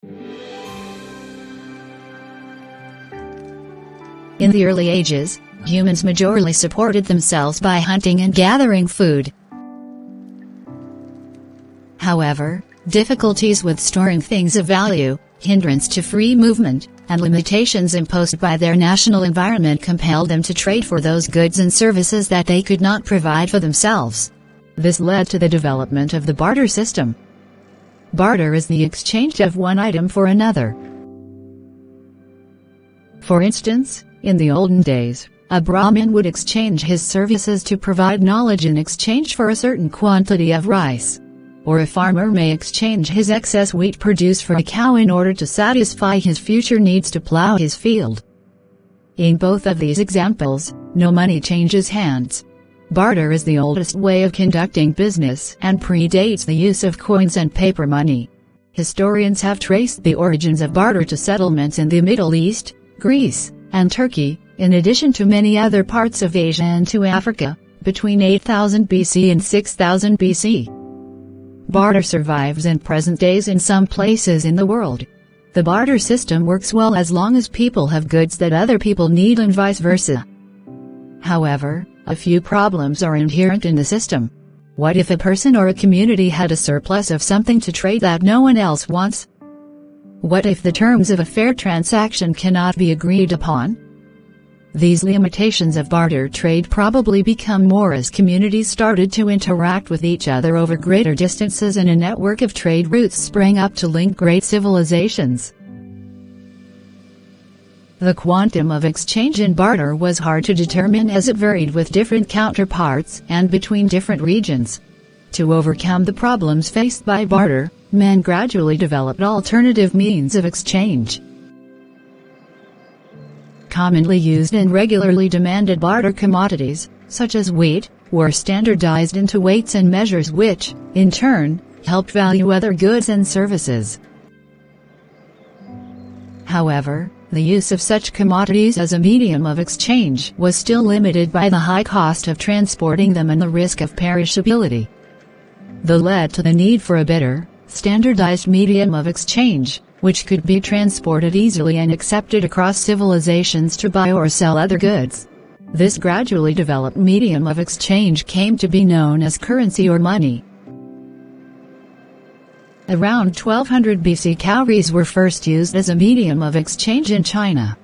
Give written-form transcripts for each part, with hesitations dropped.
In the early ages, humans majorly supported themselves by hunting and gathering food. However, difficulties with storing things of value, hindrance to free movement, and limitations imposed by their national environment compelled them to trade for those goods and services that they could not provide for themselves. This led to the development of the barter system. Barter is the exchange of one item for another. For instance, in the olden days, a Brahmin would exchange his services to provide knowledge in exchange for a certain quantity of rice. Or a farmer may exchange his excess wheat produced for a cow in order to satisfy his future needs to plow his field. In both of these examples, no money changes hands. Barter is the oldest way of conducting business and predates the use of coins and paper money. Historians have traced the origins of barter to settlements in the Middle East, Greece, and Turkey, in addition to many other parts of Asia and to Africa, between 8000 BC and 6000 BC. Barter survives in present days in some places in the world. The barter system works well as long as people have goods that other people need and vice versa. However, a few problems are inherent in the system. What if a person or a community had a surplus of something to trade that no one else wants? What if the terms of a fair transaction cannot be agreed upon? These limitations of barter trade probably become more as communities started to interact with each other over greater distances and a network of trade routes sprang up to link great civilizations. The quantum of exchange in barter was hard to determine as it varied with different counterparts and between different regions. To overcome the problems faced by barter, men gradually developed alternative means of exchange. Commonly used and regularly demanded barter commodities, such as wheat, were standardized into weights and measures which, in turn, helped value other goods and services. However, the use of such commodities as a medium of exchange was still limited by the high cost of transporting them and the risk of perishability. This led to the need for a better, standardized medium of exchange, which could be transported easily and accepted across civilizations to buy or sell other goods. This gradually developed medium of exchange came to be known as currency or money. Around 1200 BC, cowries were first used as a medium of exchange in China.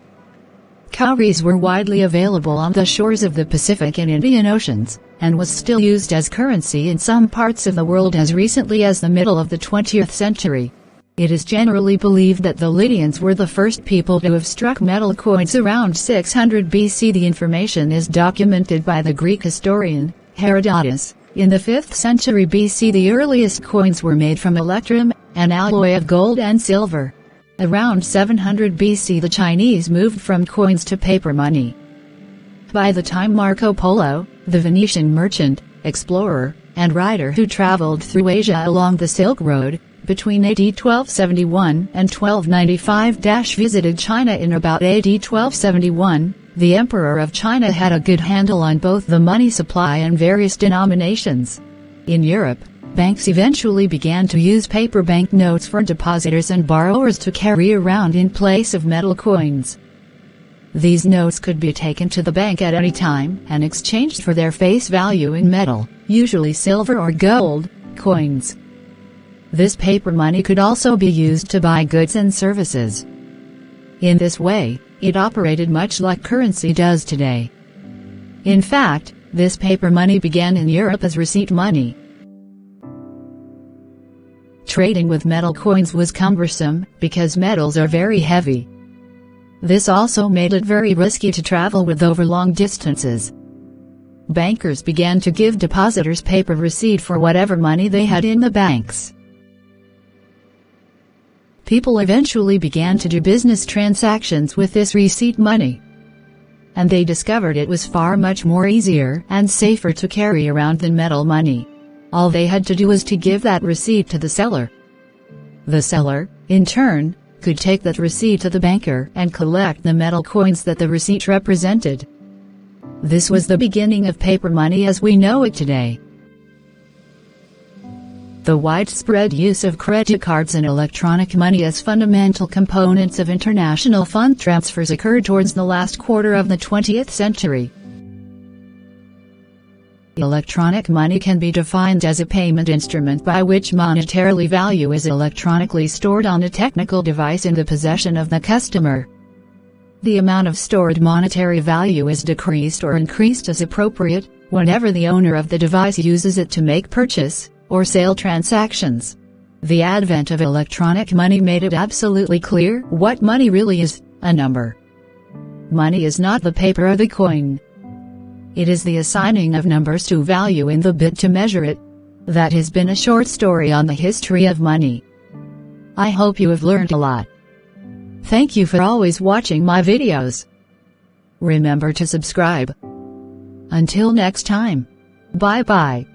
Cowries were widely available on the shores of the Pacific and Indian Oceans, and was still used as currency in some parts of the world as recently as the middle of the 20th century. It is generally believed that the Lydians were the first people to have struck metal coins around 600 BC. The information is documented by the Greek historian, Herodotus. In the 5th century BC, the earliest coins were made from electrum, an alloy of gold and silver. Around 700 BC, the Chinese moved from coins to paper money. By the time Marco Polo, the Venetian merchant, explorer, and writer who traveled through Asia along the Silk Road, between AD 1271 and 1295, visited China in about AD 1271, the Emperor of China had a good handle on both the money supply and various denominations. In Europe, banks eventually began to use paper banknotes for depositors and borrowers to carry around in place of metal coins. These notes could be taken to the bank at any time and exchanged for their face value in metal, usually silver or gold, coins. This paper money could also be used to buy goods and services. In this way, it operated much like currency does today. In fact, this paper money began in Europe as receipt money. Trading with metal coins was cumbersome, because metals are very heavy. This also made it very risky to travel with over long distances. Bankers began to give depositors paper receipt for whatever money they had in the banks. People eventually began to do business transactions with this receipt money. And they discovered it was far much more easier and safer to carry around than metal money. All they had to do was to give that receipt to the seller. The seller, in turn, could take that receipt to the banker and collect the metal coins that the receipt represented. This was the beginning of paper money as we know it today. The widespread use of credit cards and electronic money as fundamental components of international fund transfers occurred towards the last quarter of the 20th century. Electronic money can be defined as a payment instrument by which monetarily value is electronically stored on a technical device in the possession of the customer. The amount of stored monetary value is decreased or increased as appropriate, whenever the owner of the device uses it to make purchase or sale transactions. The advent of electronic money made it absolutely clear what money really is: a number. Money is not the paper or the coin. It is the assigning of numbers to value in the bit to measure it. That has been a short story on the history of money. I hope you have learned a lot. Thank you for always watching my videos. Remember to subscribe. Until next time. Bye bye.